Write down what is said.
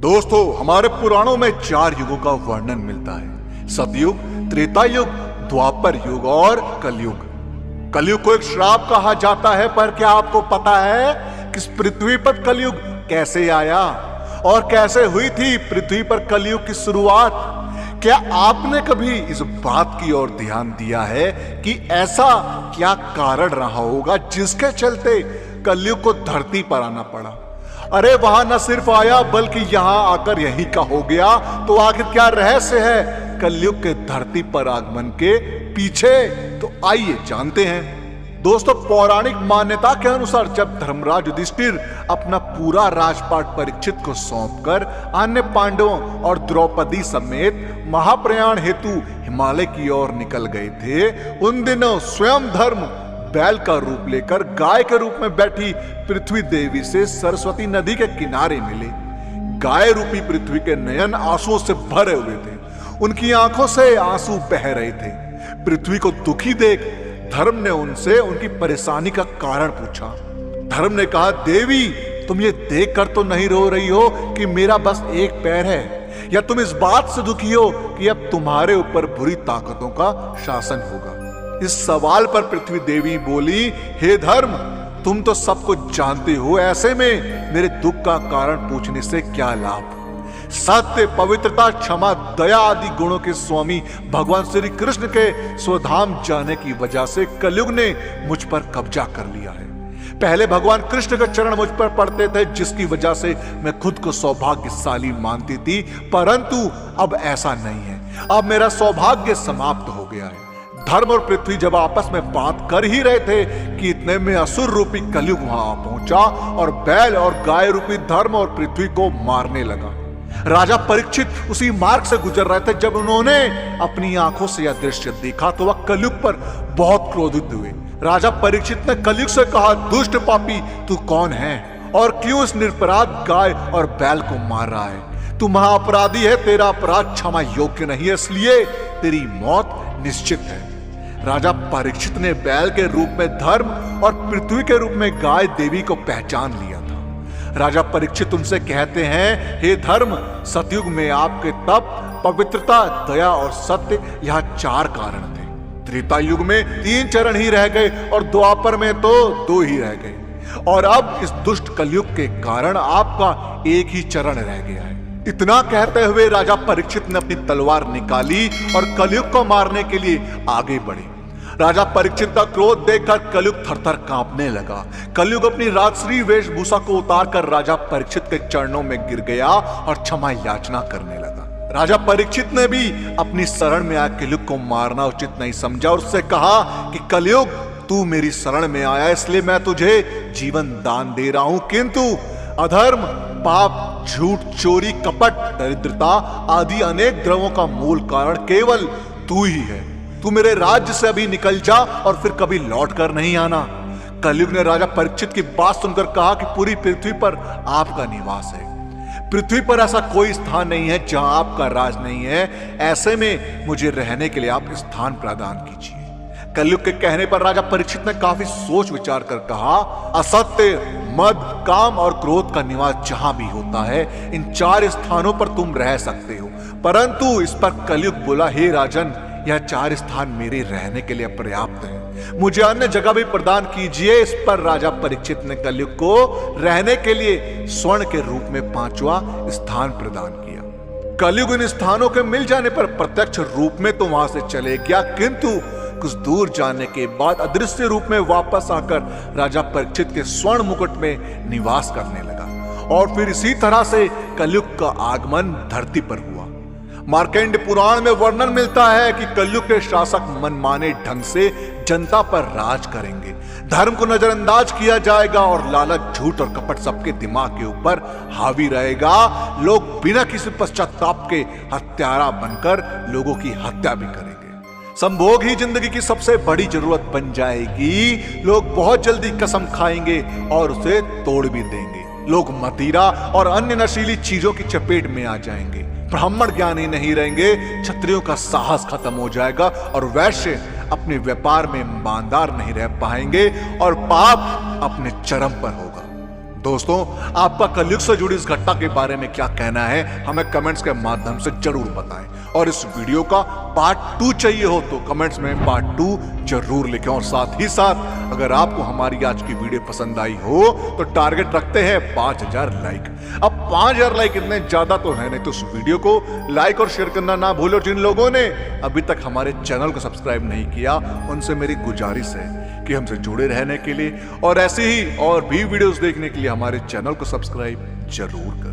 दोस्तों, हमारे पुराणों में 4 युगों का वर्णन मिलता है। सतयुग, त्रेता युग, द्वापर युग और कलयुग। कलयुग को एक श्राप कहा जाता है, पर क्या आपको पता है कि इस पृथ्वी पर कलयुग कैसे आया और कैसे हुई थी पृथ्वी पर कलयुग की शुरुआत? क्या आपने कभी इस बात की ओर ध्यान दिया है कि ऐसा क्या कारण रहा होगा जिसके चलते कलयुग को धरती पर आना पड़ा? अरे वहां न सिर्फ आया बल्कि यहां आकर यहीं का हो गया। तो आखिर क्या रहस्य है कलयुग के धरती पर आगमन के पीछे? तो आइए जानते हैं। दोस्तों, पौराणिक मान्यता के अनुसार जब धर्मराज युधिष्ठिर अपना पूरा राजपाट परीक्षित को सौंपकर अन्य पांडवों और द्रौपदी समेत महाप्रयाण हेतु हिमालय की ओर निकल गए थे, उन दिनों स्वयं धर्म बैल का रूप लेकर गाय के रूप में बैठी पृथ्वी देवी से सरस्वती नदी के किनारे मिले। गाय रूपी पृथ्वी के नयन आंसुओं से भरे हुए थे, उनकी आंखों से आंसू बह रहे थे। पृथ्वी को दुखी देख धर्म ने उनसे उनकी परेशानी का कारण पूछा। धर्म ने कहा, देवी, तुम ये देखकर तो नहीं रो रही हो कि मेरा बस एक पैर है, या तुम इस बात से दुखी हो कि अब तुम्हारे ऊपर बुरी ताकतों का शासन होगा? इस सवाल पर पृथ्वी देवी बोली, हे धर्म, तुम तो सब कुछ जानते हो, ऐसे में मेरे दुख का कारण पूछने से क्या लाभ? सत्य, पवित्रता, क्षमा, दया आदि गुणों के स्वामी भगवान श्री कृष्ण के स्वधाम जाने की वजह से कलयुग ने मुझ पर कब्जा कर लिया है। पहले भगवान कृष्ण के चरण मुझ पर पड़ते थे, जिसकी वजह से मैं खुद को सौभाग्यशाली मानती थी, परंतु अब ऐसा नहीं है। अब मेरा सौभाग्य समाप्त हो गया है। धर्म और पृथ्वी जब आपस में बात कर ही रहे थे कि इतने में असुर रूपी कलयुग वहां पहुंचा और बैल और गाय रूपी धर्म और पृथ्वी को मारने लगा। राजा परीक्षित उसी मार्ग से गुजर रहे थे जब उन्होंने अपनी आंखों से यह दृश्य देखा तो वह कलयुग पर बहुत क्रोधित हुए। राजा परीक्षित ने कलयुग से कहा, दुष्ट पापी, तू कौन है और क्यों इस निरपराध गाय और बैल को मार रहा है? तू महाअपराधी है, तेरा अपराध क्षमा योग्य नहीं है, इसलिए तेरी मौत निश्चित है। राजा परीक्षित ने बैल के रूप में धर्म और पृथ्वी के रूप में गाय देवी को पहचान लिया था। राजा परीक्षित उनसे कहते हैं, हे धर्म, सतयुग में आपके तप, पवित्रता, दया और सत्य, यह 4 कारण थे। त्रेता युग में 3 चरण ही रह गए और द्वापर में तो 2 ही रह गए, और अब इस दुष्ट कलयुग के कारण आपका एक ही चरण रह गया है। इतना कहते हुए राजा परीक्षित ने अपनी तलवार निकाली और कलयुग को मारने के लिए आगे बढ़े। राजा परीक्षित का क्रोध देखकर कलयुग थरथर कांपने लगा। कलयुग अपनी राजश्री वेशभूषा को उतारकर राजा परीक्षित के चरणों में गिर गया और क्षमा याचना करने लगा। राजा परीक्षित ने भी अपनी शरण में आकर कलयुग को मारना उचित नहीं समझा और उससे कहा कि कलयुग, तू मेरी शरण में आया, इसलिए मैं तुझे जीवन दान दे रहा हूं, किंतु अधर्म, पाप, झूठ, चोरी, कपट, दरिद्रता आदि अनेक द्रव्यों का मूल कारण केवल तू ही है। तू मेरे राज्य से अभी निकल जा और फिर कभी लौट कर नहीं आना। कलयुग ने राजा परीक्षित की बात सुनकर कहा कि पूरी पृथ्वी पर आपका निवास है। पृथ्वी पर ऐसा कोई स्थान नहीं है जहां आपका राज नहीं है, ऐसे में मुझे रहने के लिए आप स्थान प्रदान कीजिए। कलयुग के कहने पर राजा परीक्षित ने काफी सोच विचार कर कहा, असत्य, मद, काम और क्रोध का निवास जहां भी होता है, इन 4 स्थानों पर तुम रह सकते हो। परंतु इस पर कलयुग बोला, हे राजन, यह 4 स्थान मेरे रहने के लिए पर्याप्त है, मुझे अन्य जगह भी प्रदान कीजिए। इस पर राजा परीक्षित ने कलयुग को रहने के लिए स्वर्ण के रूप में 5वां स्थान प्रदान किया। कलयुग इन स्थानों के मिल जाने पर प्रत्यक्ष रूप में तो वहां से चले गया, किंतु कुछ दूर जाने के बाद अदृश्य रूप में वापस आकर राजा परीक्षित के स्वर्ण मुकुट में निवास करने लगा। और फिर इसी तरह से कलयुग का आगमन धरती पर हुआ। मार्कंड पुराण में वर्णन मिलता है कि कलयुग के शासक मनमाने ढंग से जनता पर राज करेंगे, धर्म को नजरअंदाज किया जाएगा और लालच, झूठ और कपट सबके दिमाग के ऊपर हावी रहेगा। लोग बिना किसी पश्चाताप के हत्यारा बनकर लोगों की हत्या भी करेंगे। संभोग ही जिंदगी की सबसे बड़ी जरूरत बन जाएगी। लोग बहुत जल्दी कसम खाएंगे और उसे तोड़ भी देंगे। लोग मदिरा और अन्य नशीली चीजों की चपेट में आ जाएंगे। ब्राह्मण ज्ञानी नहीं रहेंगे, क्षत्रियों का साहस खत्म हो जाएगा और वैश्य अपने व्यापार में ईमानदार नहीं रह पाएंगे और पाप अपने चरम पर होगा। दोस्तों, आपका कलयुग से जुड़ी इस घटना के बारे में क्या कहना है, हमें कमेंट्स के माध्यम से जरूर बताएं। और इस वीडियो का पार्ट 2 चाहिए हो तो कमेंट्स में पार्ट 2 जरूर लिखें। और साथ ही साथ अगर आपको हमारी आज की वीडियो पसंद आई हो तो टारगेट रखते हैं 5000 लाइक। अब 5000 लाइक इतने ज्यादा तो है नहीं, तो इस वीडियो को लाइक और शेयर करना ना भूलो। जिन लोगों ने अभी तक हमारे चैनल को सब्सक्राइब नहीं किया, उनसे मेरी गुजारिश है कि हमसे जुड़े रहने के लिए और ऐसे ही और भी वीडियोस देखने के लिए हमारे चैनल को सब्सक्राइब जरूर करें।